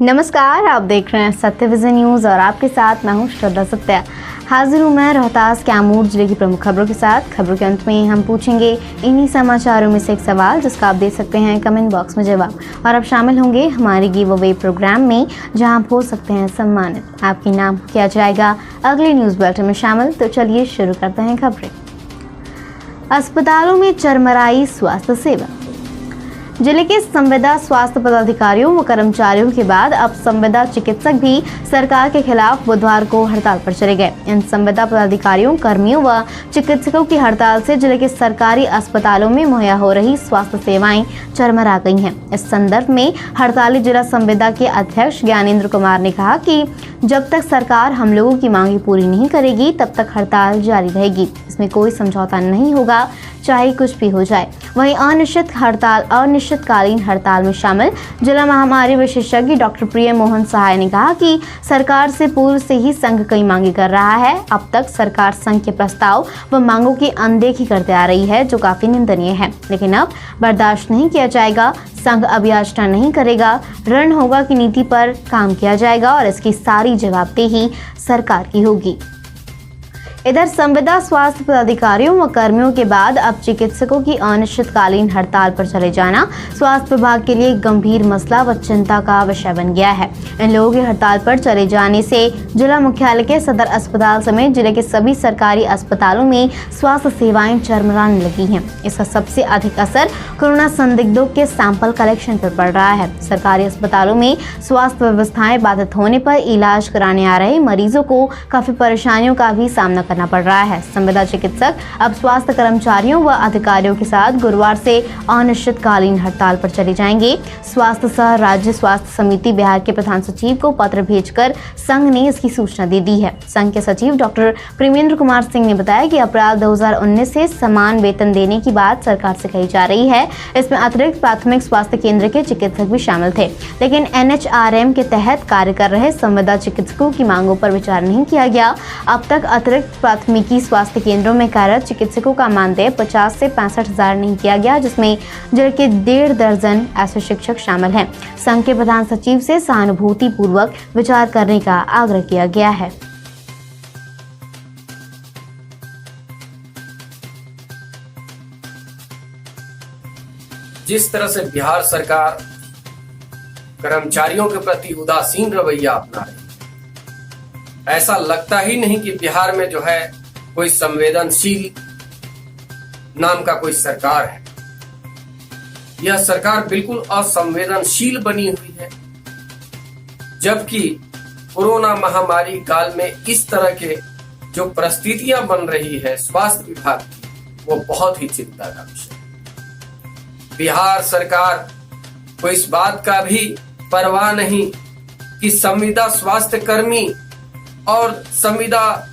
नमस्कार, आप देख रहे हैं सत्य विजन न्यूज और आपके साथ मैं हूं श्रद्धा सत्या। हाजिर हूं मैं रोहतास कैमूर जिले की प्रमुख खबरों के साथ। खबरों के अंत में हम पूछेंगे इन्हीं समाचारों में से एक सवाल जिसका आप दे सकते हैं कमेंट बॉक्स में जवाब, और आप शामिल होंगे हमारे गिव अवे प्रोग्राम में जहां आप हो सकते हैं सम्मानित। आपके नाम किया जाएगा अगले न्यूज बुलेटिन में शामिल। तो चलिए शुरू करते हैं खबरें। अस्पतालों में चरमराई स्वास्थ्य सेवा। जिले के संविदा स्वास्थ्य पदाधिकारियों व कर्मचारियों के बाद अब संविदा चिकित्सक भी सरकार के खिलाफ बुधवार को हड़ताल पर चले गए। इन संविदा पदाधिकारियों, कर्मियों व चिकित्सकों की हड़ताल से जिले के सरकारी अस्पतालों में मुहैया हो रही स्वास्थ्य सेवाएं चरमरा गई हैं। इस संदर्भ में हड़ताली जिला संविदा के अध्यक्ष ज्ञानेंद्र कुमार ने कहा कि जब तक सरकार हम लोगों की मांगे पूरी नहीं करेगी तब तक हड़ताल जारी रहेगी। इसमें कोई समझौता नहीं होगा, चाहे कुछ भी हो जाए। वहीं अनिश्चितकालीन हड़ताल में शामिल जिला महामारी विशेषज्ञ डॉक्टर प्रिय मोहन सहाय ने कहा कि सरकार से पूर्व से ही संघ कई मांगे कर रहा है। अब तक सरकार संघ के प्रस्ताव व मांगों की अनदेखी करते आ रही है, जो काफी निंदनीय है। लेकिन अब बर्दाश्त नहीं किया जाएगा। संघ अब याचना नहीं करेगा, रण होगा की नीति पर काम किया जाएगा और इसकी सारी जवाबदेही सरकार की होगी। इधर संविदा स्वास्थ्य पदाधिकारियों व कर्मियों के बाद अब चिकित्सकों की अनिश्चितकालीन हड़ताल पर चले जाना स्वास्थ्य विभाग के लिए गंभीर मसला व चिंता का विषय बन गया है। इन लोगों की हड़ताल पर चले जाने से जिला मुख्यालय के सदर अस्पताल समेत जिले के सभी सरकारी अस्पतालों में स्वास्थ्य सेवाएं चरमराने लगी हैं। इसका सबसे अधिक असर कोरोना संदिग्धों के सैंपल कलेक्शन पर पड़ रहा है। सरकारी अस्पतालों में स्वास्थ्य व्यवस्थाएं बाधित होने पर इलाज कराने आ रहे मरीजों को काफी परेशानियों का भी सामना करना पड़ रहा है। संविदा चिकित्सक अब स्वास्थ्य कर्मचारियों व अधिकारियों के साथ गुरुवार से अनिश्चितकालीन हड़ताल पर चले जाएंगे। स्वास्थ्य सह राज्य स्वास्थ्य समिति बिहार के प्रधान सचिव को पत्र भेजकर संघ ने इसकी सूचना दे दी है। संघ के सचिव डॉक्टर प्रेमेंद्र कुमार सिंह ने बताया कि अप्रैल 2019 से समान वेतन देने की बात सरकार से कही जा रही है। इसमें अतिरिक्त प्राथमिक स्वास्थ्य केंद्र के चिकित्सक भी शामिल थे, लेकिन NHRM के तहत कार्य कर रहे संविदा चिकित्सकों की मांगों पर विचार नहीं किया गया। अब तक अतिरिक्त प्राथमिकी स्वास्थ्य केंद्रों में कार्यरत चिकित्सकों का मानदेय 50 से 65 हजार नहीं किया गया, जिसमें जिले के 1.5 दर्जन ऐसे शिक्षक शामिल हैं। संघ के प्रधान सचिव से सहानुभूति पूर्वक विचार करने का आग्रह किया गया है। जिस तरह से बिहार सरकार कर्मचारियों के प्रति उदासीन रवैया अपना रही है, ऐसा लगता ही नहीं कि बिहार में जो है कोई संवेदनशील नाम का कोई सरकार है। यह सरकार बिल्कुल असंवेदनशील बनी हुई है, जबकि कोरोना महामारी काल में इस तरह के जो परिस्थितियां बन रही है स्वास्थ्य विभाग की, वो बहुत ही चिंता का विषय है। बिहार सरकार को इस बात का भी परवाह नहीं कि संविदा स्वास्थ्य कर्मी और संविदा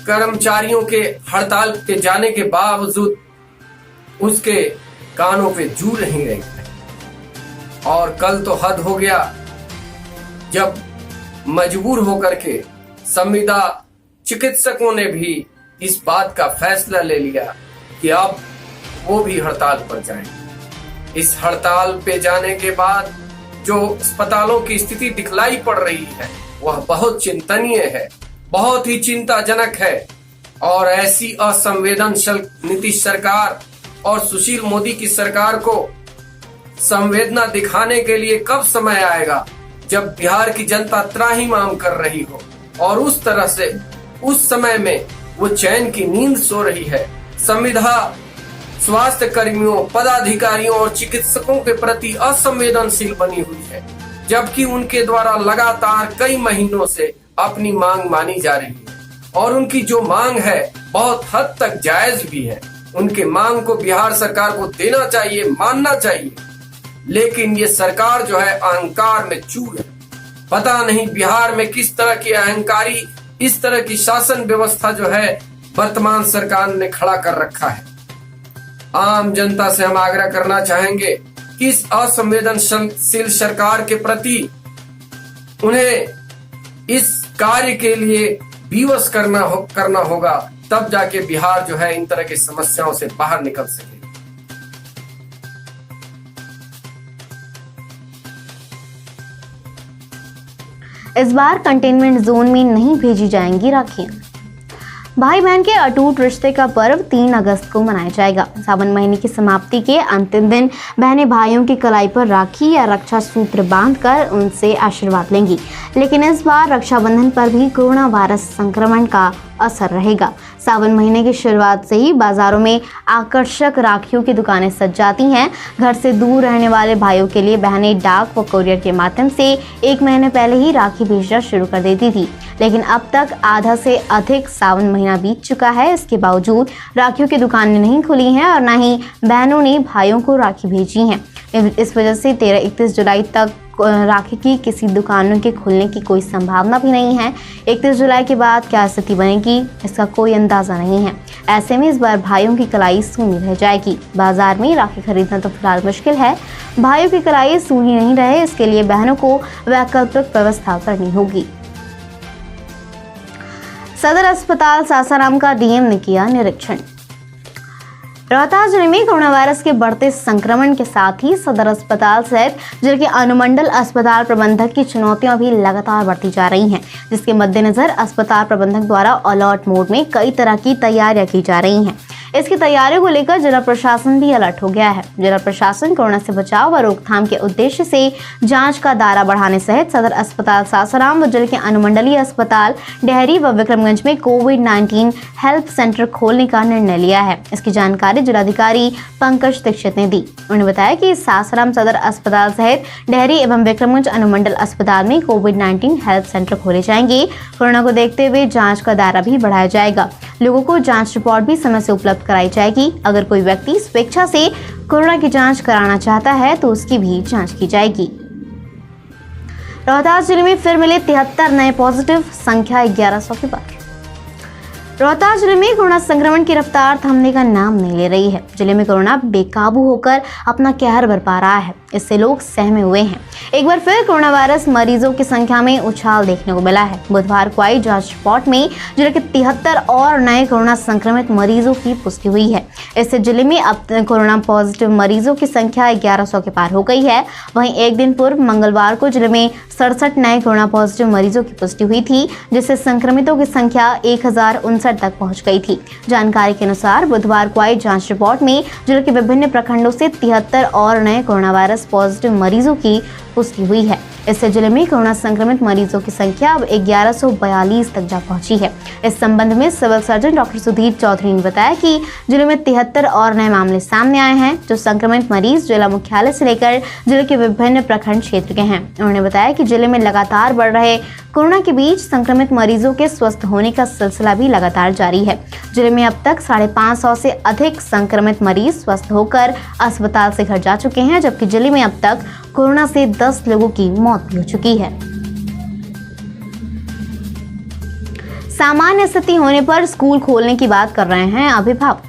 कर्मचारियों के हड़ताल के जाने के बावजूद उसके कानों पे जू नहीं रही है। और कल तो हद हो गया जब मजबूर होकर के संविदा चिकित्सकों ने भी इस बात का फैसला ले लिया कि अब वो भी हड़ताल पर जाएंगे। इस हड़ताल पे जाने के बाद जो अस्पतालों की स्थिति दिखलाई पड़ रही है वह बहुत चिंतनीय है, बहुत ही चिंताजनक है। और ऐसी असंवेदनशील नीतीश सरकार और सुशील मोदी की सरकार को संवेदना दिखाने के लिए कब समय आएगा, जब बिहार की जनता त्राहिमाम कर रही हो और उस तरह से उस समय में वो चैन की नींद सो रही है। संविदा स्वास्थ्य कर्मियों, पदाधिकारियों और चिकित्सकों के प्रति असंवेदनशील बनी हुई है, जबकि उनके द्वारा लगातार कई महीनों से अपनी मांग मानी जा रही है और उनकी जो मांग है बहुत हद तक जायज भी है। उनके मांग को बिहार सरकार को देना चाहिए, मानना चाहिए, लेकिन ये सरकार जो है अहंकार में चूर है। पता नहीं बिहार में किस तरह की अहंकारी, इस तरह की शासन व्यवस्था जो है वर्तमान सरकार ने खड़ा कर रखा है। आम जनता से हम आग्रह करना चाहेंगे कि इस असंवेदनशील सरकार के प्रति उन्हें इस कार्य के लिए विवश करना होगा, तब जाके बिहार जो है इन तरह की समस्याओं से बाहर निकल सके। इस बार कंटेनमेंट जोन में नहीं भेजी जाएंगी राखियां। भाई बहन के अटूट रिश्ते का पर्व 3 अगस्त को मनाया जाएगा। सावन महीने की समाप्ति के अंतिम दिन बहनें भाइयों की कलाई पर राखी या रक्षा सूत्र बांधकर उनसे आशीर्वाद लेंगी। लेकिन इस बार रक्षाबंधन पर भी कोरोना वायरस संक्रमण का असर रहेगा। सावन महीने की शुरुआत से ही बाजारों में आकर्षक राखियों की दुकानें सज जाती हैं। घर से दूर रहने वाले भाइयों के लिए बहनें डाक व कोरियर के माध्यम से 1 महीने पहले ही राखी भेजना शुरू कर देती थी। लेकिन अब तक आधा से अधिक सावन महीना बीत चुका है। इसके बावजूद राखियों की दुकानें नहीं खुली हैं और न ही बहनों ने भाइयों को राखी भेजी हैं। इस वजह से 13-31 जुलाई तक राखी की किसी दुकानों के खुलने की कोई संभावना भी नहीं है। 31 जुलाई के बाद क्या स्थिति बनेगी, इसका कोई अंदाजा नहीं है। ऐसे में इस बार भाइयों की कलाई सूनी रह जाएगी। बाजार में राखी खरीदना तो फिलहाल मुश्किल है। भाइयों की कलाई सूनी नहीं रहे, इसके लिए बहनों को वैकल्पिक व्यवस्था करनी होगी। सदर अस्पताल सासाराम का डीएम ने किया निरीक्षण। रोहतास जिले में कोरोना वायरस के बढ़ते संक्रमण के साथ ही सदर अस्पताल सहित जिले के अनुमंडल अस्पताल प्रबंधक की चुनौतियां भी लगातार बढ़ती जा रही हैं, जिसके मद्देनजर अस्पताल प्रबंधक द्वारा अलर्ट मोड में कई तरह की तैयारियां की जा रही हैं। इसकी तैयारियों को लेकर जिला प्रशासन भी अलर्ट हो गया है। जिला प्रशासन कोरोना से बचाव व रोकथाम के उद्देश्य से जांच का दायरा बढ़ाने सहित सदर अस्पताल सासाराम व जिले के अनुमंडलीय अस्पताल डेहरी व विक्रमगंज में कोविड-19 हेल्प सेंटर खोलने का निर्णय लिया है। इसकी जानकारी जिलाधिकारी पंकज दीक्षित ने दी। उन्होंने बताया कि सासाराम सदर अस्पताल सहित डेहरी एवं विक्रमगंज अनुमंडल अस्पताल में कोविड-19 हेल्प सेंटर खोले जाएंगे। कोरोना को देखते हुए जाँच का दायरा भी बढ़ाया जाएगा। लोगों को जांच रिपोर्ट भी समय से उपलब्ध कराई जाएगी। अगर कोई व्यक्ति स्वेच्छा से कोरोना की जांच कराना चाहता है तो उसकी भी जांच की जाएगी। रोहतास जिले में फिर मिले 73 नए पॉजिटिव, संख्या 1100 के पार। रोहतास जिले में कोरोना संक्रमण की रफ्तार थमने का नाम नहीं ले रही है। जिले में कोरोना बेकाबू होकर अपना कहर बरपा रहा है। इससे लोग सहमे हुए हैं। एक बार फिर कोरोना वायरस मरीजों की संख्या में उछाल देखने को मिला है। बुधवार को आई जांच रिपोर्ट में जिले के 73 और नए कोरोना संक्रमित मरीजों की पुष्टि हुई है। इससे जिले में अब कोरोना पॉजिटिव मरीजों की संख्या 1100 के पार हो गई है। वहीं एक दिन पूर्व मंगलवार को जिले में 67 नए कोरोना पॉजिटिव मरीजों की पुष्टि हुई थी, जिससे संक्रमितों की संख्या 1059 तक पहुंच गई थी। जानकारी के अनुसार बुधवार को आई जांच रिपोर्ट में जिले के विभिन्न प्रखंडों से 73 और नए कोरोना वायरस पॉजिटिव मरीजों की पुष्टि हुई है। इससे जिले में कोरोना संक्रमित मरीजों की संख्या अब 1142 तक जा पहुंची है। इस संबंध में civil surgeon doctor Sudhir Chaudhary ने बताया कि जिले में 73 और नए मामले सामने आए हैं, जो संक्रमित मरीज जिला मुख्यालय से लेकर जिले के विभिन्न प्रखंड क्षेत्र के हैं। उन्होंने बताया कि जिले में लगातार बढ़ रहे कोरोना के बीच संक्रमित मरीजों के स्वस्थ होने का सिलसिला भी लगातार जारी है। जिले में अब तक 550 से अधिक संक्रमित मरीज स्वस्थ होकर अस्पताल से घर जा चुके हैं, जबकि जिले में अब तक कोरोना से 10 लोगों की मौत भी हो चुकी है। सामान्य स्थिति होने पर स्कूल खोलने की बात कर रहे हैं अभिभावक।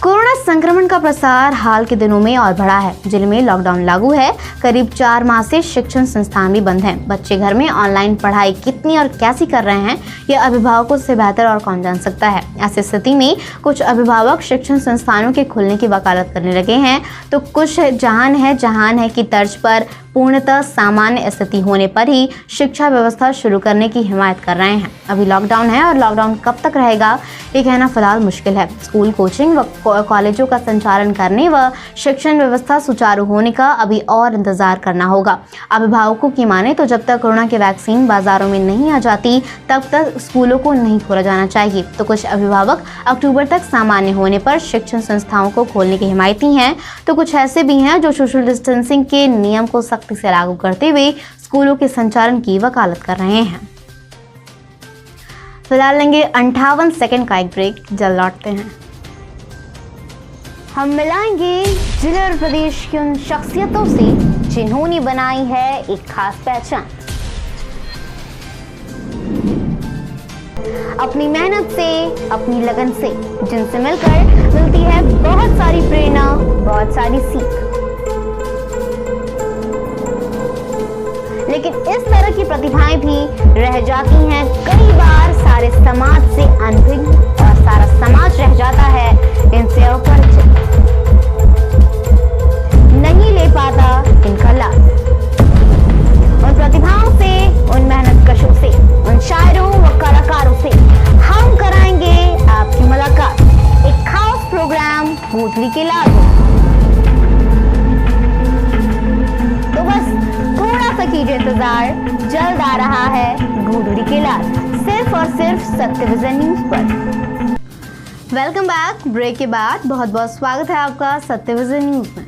कोरोना संक्रमण का प्रसार हाल के दिनों में और बढ़ा है। जिले में लॉकडाउन लागू है। करीब 4 माह से शिक्षण संस्थान भी बंद हैं। बच्चे घर में ऑनलाइन पढ़ाई कितनी और कैसी कर रहे हैं, यह अभिभावकों से बेहतर और कौन जान सकता है। ऐसी स्थिति में कुछ अभिभावक शिक्षण संस्थानों के खुलने की वकालत करने लगे हैं, तो कुछ जहान है की तर्ज पर पूर्णतः सामान्य स्थिति होने पर ही शिक्षा व्यवस्था शुरू करने की हिमायत कर रहे हैं। अभी लॉकडाउन है और लॉकडाउन कब तक रहेगा ये कहना फिलहाल मुश्किल है। स्कूल, कोचिंग व कॉलेजों का संचालन करने व शिक्षण व्यवस्था सुचारू होने का अभी और इंतजार करना होगा। अभिभावकों की माने तो जब तक कोरोना की वैक्सीन बाजारों में नहीं आ जाती तब तक स्कूलों को नहीं खोला जाना चाहिए। तो कुछ अभिभावक अक्टूबर तक सामान्य होने पर शिक्षण संस्थाओं को खोलने की हिमायती हैं, तो कुछ ऐसे भी हैं जो सोशल डिस्टेंसिंग के नियम को सख्ती से लागू करते हुए स्कूलों के संचालन की वकालत कर रहे हैं। फिलहाल लेंगे 58 सेकंड का एक ब्रेक, जल्द लौटते हैं। हम मिलाएंगे जिले और प्रदेश की उन शख्सियतों से जिन्होंने बनाई है एक खास पहचान। अपनी मेहनत से, अपनी लगन से, जिनसे मिलकर मिलती है बहुत सारी प्रेरणा, बहुत सारी सीख। लेकिन इस तरह की प्रतिभाएं भी रह जाती हैं कई बार सारे समाज से अनभिज्ञ, और सारा समाज रह जाता है इनसे अपरिचित, नहीं ले पाता इनका लाभ। उन प्रतिभाओं से ढूंढ के लाल, सिर्फ और सिर्फ सत्य विजन न्यूज पर। Welcome back. ब्रेक के बाद बहुत बहुत स्वागत है आपका सत्य विजन न्यूज में।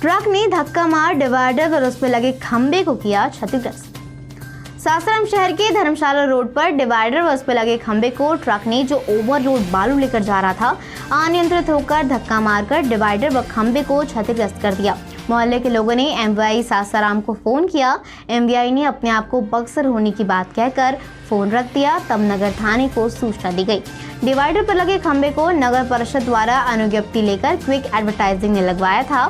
ट्रक ने धक्का मार डिवाइडर और उस पर लगे खंबे को किया क्षतिग्रस्त। सासाराम शहर के धर्मशाला रोड पर डिवाइडर व उस पर लगे खंबे को ट्रक ने, जो ओवरलोड बालू लेकर जा रहा था, अनियंत्रित होकर धक्का मारकर डिवाइडर व खंबे को क्षतिग्रस्त कर दिया। मोहल्ले के लोगों ने एमवीआई सासाराम को फोन किया। एमवीआई ने अपने आप को बक्सर होने की बात कहकर फोन रख दिया। तब नगर थाने को सूचना दी गई। डिवाइडर पर लगे खंबे को नगर परिषद द्वारा अनुज्ञप्ति लेकर क्विक एडवर्टाइजिंग ने लगवाया था।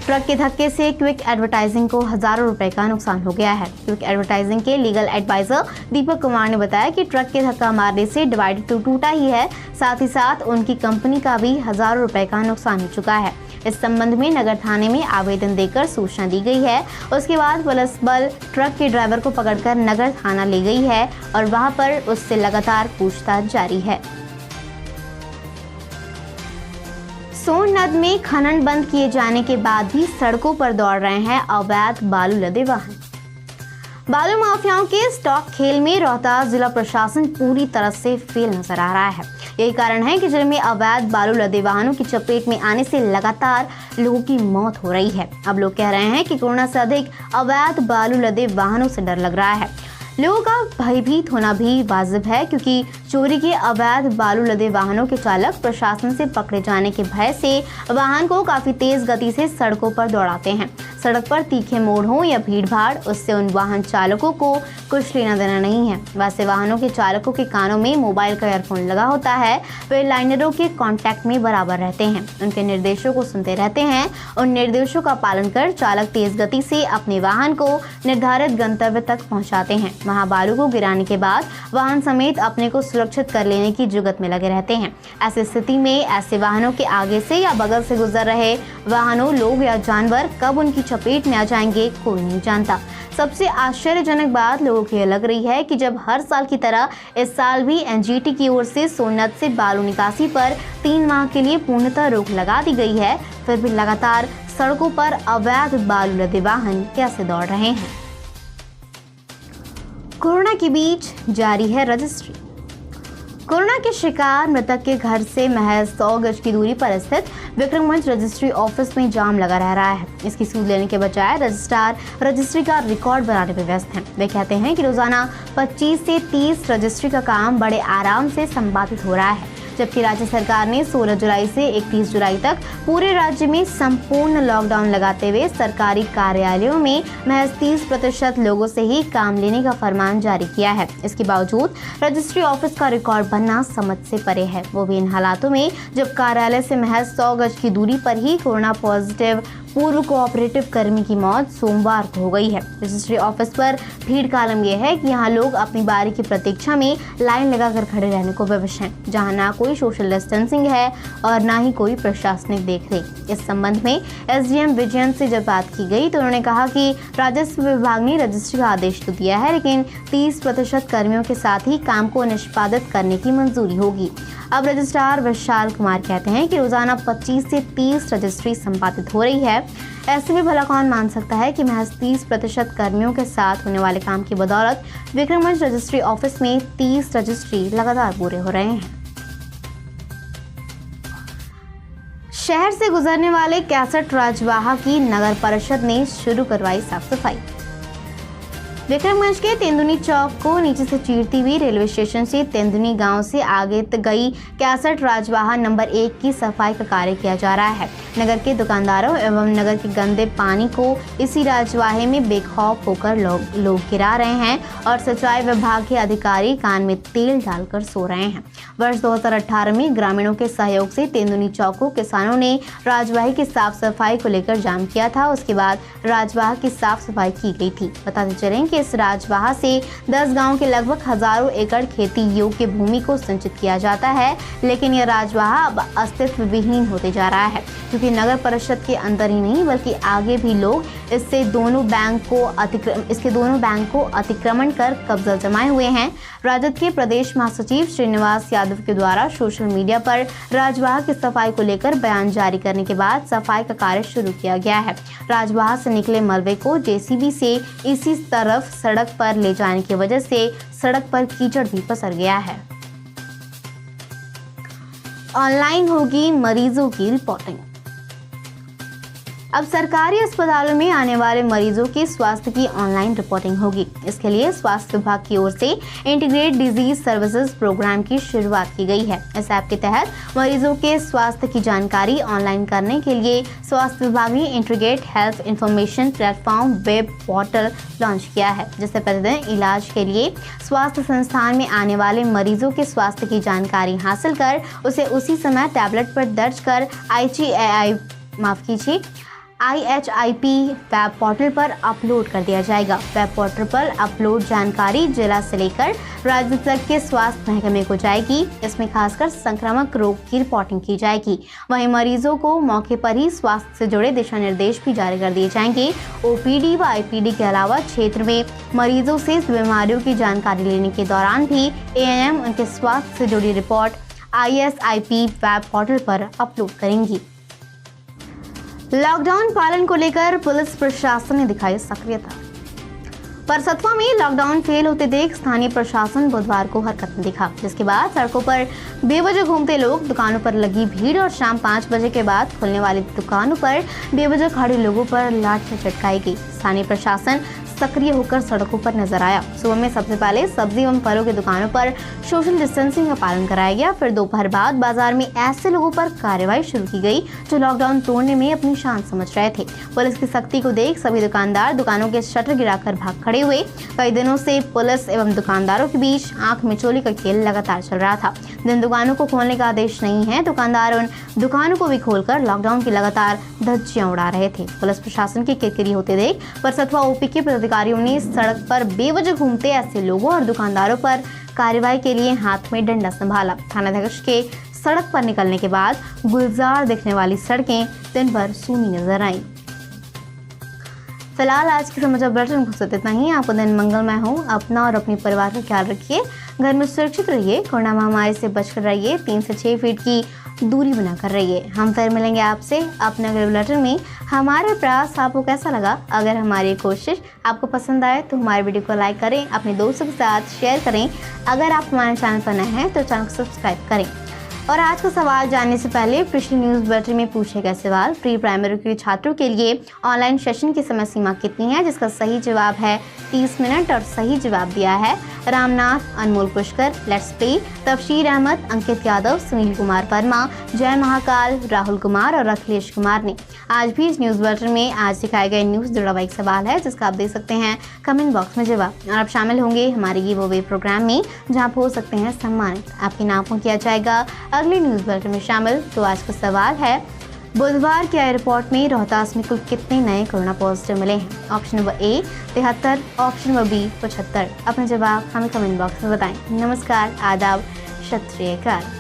ट्रक के धक्के से क्विक एडवर्टाइजिंग को हजारों रुपए का नुकसान हो गया है। क्विक एडवर्टाइजिंग के लीगल एडवाइजर दीपक कुमार ने बताया कि ट्रक के धक्का मारने से डिवाइडर तो टूटा ही है, साथ ही साथ उनकी कंपनी का भी हजारों रुपए का नुकसान हो चुका है। इस संबंध में नगर थाने में आवेदन देकर सूचना दी गई है। उसके बाद पुलिस बल ट्रक के ड्राइवर को पकड़कर नगर थाना ले गई है और वहां पर उससे लगातार पूछताछ जारी है। सोन नद में खनन बंद किए जाने के बाद भी सड़कों पर दौड़ रहे हैं अवैध बालू लदे वाहन। बालू माफियाओं के स्टॉक खेल में रोहतास जिला प्रशासन पूरी तरह से फेल नजर आ रहा है। यही कारण है कि जिले में अवैध बालू लदे वाहनों की चपेट में आने से लगातार लोगों की मौत हो रही है। अब लोग कह रहे हैं कि कोरोना से अधिक अवैध बालू लदे वाहनों से डर लग रहा है। लोगों का भयभीत होना भी वाजिब है, क्योंकि चोरी के अवैध बालू लदे वाहनों के चालक प्रशासन से पकड़े जाने के भय से वाहन को काफी तेज गति से सड़कों पर दौड़ाते हैं। सड़क पर तीखे मोड़ हो या भीड़ भाड़, उससे उन वाहन चालकों को कुछ लेना देना नहीं है। वैसे वाहनों के चालकों के कानों में मोबाइल का ईयरफोन लगा होता है। वे लाइनरों के कांटेक्ट में बराबर रहते हैं, उनके निर्देशों को सुनते रहते हैं। उन निर्देशों का पालन कर चालक तेज गति से अपने वाहन को निर्धारित गंतव्य तक पहुंचाते हैं। वहां बालू को गिराने के बाद वाहन समेत अपने को सुरक्षित कर लेने की जुगत में लगे रहते हैं। ऐसी स्थिति में ऐसे वाहनों के आगे से या बगल से गुजर रहे वाहनों, लोग या जानवर कब उनकी चपेट में आ जाएंगे कोई नहीं जानता। सबसे आश्चर्यजनक बात लोगों की लग रही है कि जब हर साल की तरह इस साल भी एनजीटी की ओर से सोननद से बालू निकासी पर 3 माह के लिए पूर्णतः रोक लगा दी गई है, फिर भी लगातार सड़कों पर अवैध बालू लदे वाहन कैसे दौड़ रहे हैं। कोरोना के बीच जारी है रजिस्ट्री। कोरोना के शिकार मृतक के घर से महज 100 गज की दूरी पर स्थित विक्रमगंज रजिस्ट्री ऑफिस में जाम लगा रह रहा है। इसकी सूद लेने के बजाय रजिस्ट्रार रजिस्ट्री का रिकॉर्ड बनाने में व्यस्त हैं। वे कहते हैं कि रोजाना 25 से 30 रजिस्ट्री का काम बड़े आराम से संपादित हो रहा है, जबकि राज्य सरकार ने 16 जुलाई से 31 जुलाई तक पूरे राज्य में संपूर्ण लॉकडाउन लगाते हुए सरकारी कार्यालयों में महज 30% लोगों से ही काम लेने का फरमान जारी किया है। इसके बावजूद रजिस्ट्री ऑफिस का रिकॉर्ड बनना समझ से परे है, वो भी इन हालातों में जब कार्यालय से महज 100 गज की दूरी पर ही कोरोना पॉजिटिव पूर्व कोऑपरेटिव कर्मी की मौत सोमवार को हो गई है। रजिस्ट्री ऑफिस पर भीड़ का आलम यह है कि यहाँ लोग अपनी बारी की प्रतीक्षा में लाइन लगाकर खड़े रहने को विवश हैं, जहाँ ना कोई सोशल डिस्टेंसिंग है और ना ही कोई प्रशासनिक देखरेख। इस संबंध में एसडीएम विजयन से जब बात की गई तो उन्होंने कहा कि राजस्व विभाग ने रजिस्ट्री का आदेश तो दिया है, लेकिन 30% कर्मियों के साथ ही काम को निष्पादित करने की मंजूरी होगी। अब रजिस्ट्रार विशाल कुमार कहते हैं कि रोजाना 25 से 30 रजिस्ट्री संपादित हो रही है। ऐसे में भला कौन मान सकता है कि महज 30% कर्मियों के साथ होने वाले काम की बदौलत विक्रमगंज रजिस्ट्री ऑफिस में 30 रजिस्ट्री लगातार पूरे हो रहे हैं। शहर से गुजरने वाले 61 राजवाहा की नगर परिषद ने शुरू करवाई साफ सफाई। विक्रमगंज के तेंदुनी चौक को नीचे से चीरती हुई रेलवे स्टेशन से तेंदुनी गांव से आगे गई 61 राजवाहा नंबर 1 की सफाई का कार्य किया जा रहा है। नगर के दुकानदारों एवं नगर के गंदे पानी को इसी राजवाहे में बेखौफ होकर लोग गिरा रहे हैं और सिंचाई विभाग के अधिकारी कान में तेल डालकर सो रहे हैं। वर्ष 2018 में ग्रामीणों के सहयोग से तेंदुनी चौक को किसानों ने राजवाहे की साफ सफाई को लेकर जाम किया था। उसके बाद राजवाहा की साफ सफाई की गई थी। बताते चलें कि इस राजवाहा से 10 गांव के लगभग हजारों एकड़ खेती योग्य भूमि को सिंचित किया जाता है, लेकिन यह राजवाहा अब अस्तित्व विहीन होते जा रहा है, क्योंकि कि नगर परिषद के अंदर ही नहीं बल्कि आगे भी लोग इसके दोनों बैंक को अतिक्रमण कर कब्जा जमाए हुए हैं। राजद के प्रदेश महासचिव श्रीनिवास यादव के द्वारा सोशल मीडिया पर राजबाग की सफाई को लेकर बयान जारी करने के बाद सफाई का कार्य शुरू किया गया है। राजबाग से निकले मलबे को जेसीबी से इसी तरफ सड़क पर ले जाने की वजह से सड़क पर कीचड़ भी पसर गया है। ऑनलाइन होगी मरीजों की रिपोर्टिंग। अब सरकारी अस्पतालों में आने वाले मरीजों के स्वास्थ्य की ऑनलाइन रिपोर्टिंग होगी। इसके लिए स्वास्थ्य विभाग की ओर से इंटीग्रेटेड डिजीज सर्विसेज प्रोग्राम की शुरुआत की गई है। इस ऐप के तहत मरीजों के स्वास्थ्य की जानकारी ऑनलाइन करने के लिए स्वास्थ्य विभाग ने integrated health information platform web portal launch किया है, जिससे प्रतिदिन इलाज के लिए स्वास्थ्य संस्थान में आने वाले मरीजों के स्वास्थ्य की जानकारी हासिल कर उसे उसी समय टैबलेट पर दर्ज कर IHIP वेब पोर्टल पर अपलोड कर दिया जाएगा। वेब पोर्टल पर अपलोड जानकारी जिला से लेकर राज्य तक के स्वास्थ्य महकमे को जाएगी। इसमें खासकर संक्रामक रोग की रिपोर्टिंग की जाएगी। वहीं मरीजों को मौके पर ही स्वास्थ्य से जुड़े दिशा निर्देश भी जारी कर दिए जाएंगे। OPD व IPD के अलावा क्षेत्र में मरीजों से बीमारियों की जानकारी लेने के दौरान भी ANM उनके स्वास्थ्य से जुड़ी रिपोर्ट ISIP वेब पोर्टल पर अपलोड करेंगी। लॉकडाउन पालन को लेकर पुलिस प्रशासन ने दिखाई सक्रियता। परसत्वा में लॉकडाउन फेल होते देख स्थानीय प्रशासन बुधवार को हरकत में दिखा, जिसके बाद सड़कों पर बेवजह घूमते लोग, दुकानों पर लगी भीड़ और शाम 5 बजे के बाद खुलने वाली दुकानों पर बेवजह खड़े लोगों पर लाठियां चटकाई गई। स्थानीय प्रशासन सक्रिय होकर सड़कों पर नजर आया। सुबह में सबसे पहले सब्जी एवं फलों की दुकानों पर सोशल डिस्टेंसिंग का पालन कराया गया। फिर दोपहर बाद बाजार में ऐसे लोगों पर कार्रवाई शुरू की गई जो लॉकडाउन तोड़ने में अपनी शान समझ रहे थे। पुलिस की सख्ती को देख सभी दुकानदार दुकानों के शटर गिराकर भाग खड़े हुए। कई दिनों से पुलिस एवं दुकानदारों के बीच आंख मिचौली का खेल लगातार चल रहा था। जिन दुकानों को खोलने का आदेश नहीं है, दुकानदार उन दुकानों को भी खोलकर लॉकडाउन की लगातार धज्जियां उड़ा रहे थे। पुलिस प्रशासन की किरकिरी होते देख परसत्वा OP के अधिकारियों ने सड़क पर बेवजह घूमते ऐसे लोगों और दुकानदारों पर कार्रवाई के लिए हाथ में डंडा संभाला। थानाध्यक्ष के सड़क पर निकलने के बाद गुलजार दिखने वाली सड़कें दिन भर सूनी नजर आईं। फिलहाल आज के समाचार बुलेटिन को सिर्फ इतना ही। आपका दिन मंगलमय हो। अपना और अपने परिवार का ख्याल रखिए। घर में सुरक्षित रहिए। कोरोना महामारी से बचकर रहिए। 3 से 6 फीट की दूरी बनाकर रहिए। हम फिर मिलेंगे आपसे अपने अगले बुलेटिन में। हमारा प्रयास आपको कैसा लगा? अगर हमारी कोशिश आपको पसंद आए तो हमारे वीडियो को लाइक करें, अपने दोस्तों के साथ शेयर करें। अगर आप हमारे चैनल पर नए हैं तो चैनल को सब्सक्राइब करें। और आज का सवाल जानने से पहले पिछली न्यूज बुलेटिन में पूछे गए सवाल, प्री प्राइमरी के छात्रों के लिए ऑनलाइन सेशन की समय सीमा कितनी है? जिसका सही जवाब है 30 मिनट और सही जवाब दिया है रामनाथ, अनमोल पुष्कर, लेट्स प्ले, तबशीर अहमद, अंकित यादव, सुनील कुमार वर्मा, जय महाकाल, राहुल कुमार और अखिलेश कुमार ने। आज भी इस न्यूज बुलेटिन में आज दिखाए गए न्यूज जुड़ा हुआ एक सवाल है जिसका आप दे सकते हैं कमेंट बॉक्स में जवाब, और आप शामिल होंगे हमारे गिव अवे प्रोग्राम में जहां आप हो सकते हैं सम्मानित। आपके नाम किया जाएगा अगले न्यूज बुलेटिन में शामिल। तो आज का सवाल है, बुधवार के एयरपोर्ट में रोहतास में कुल कितने नए कोरोना पॉजिटिव मिले हैं? Option number A 73, option number B 75। अपना जवाब हमें कमेंट बॉक्स में बताएं। नमस्कार, आदाब, सत श्री अकाल।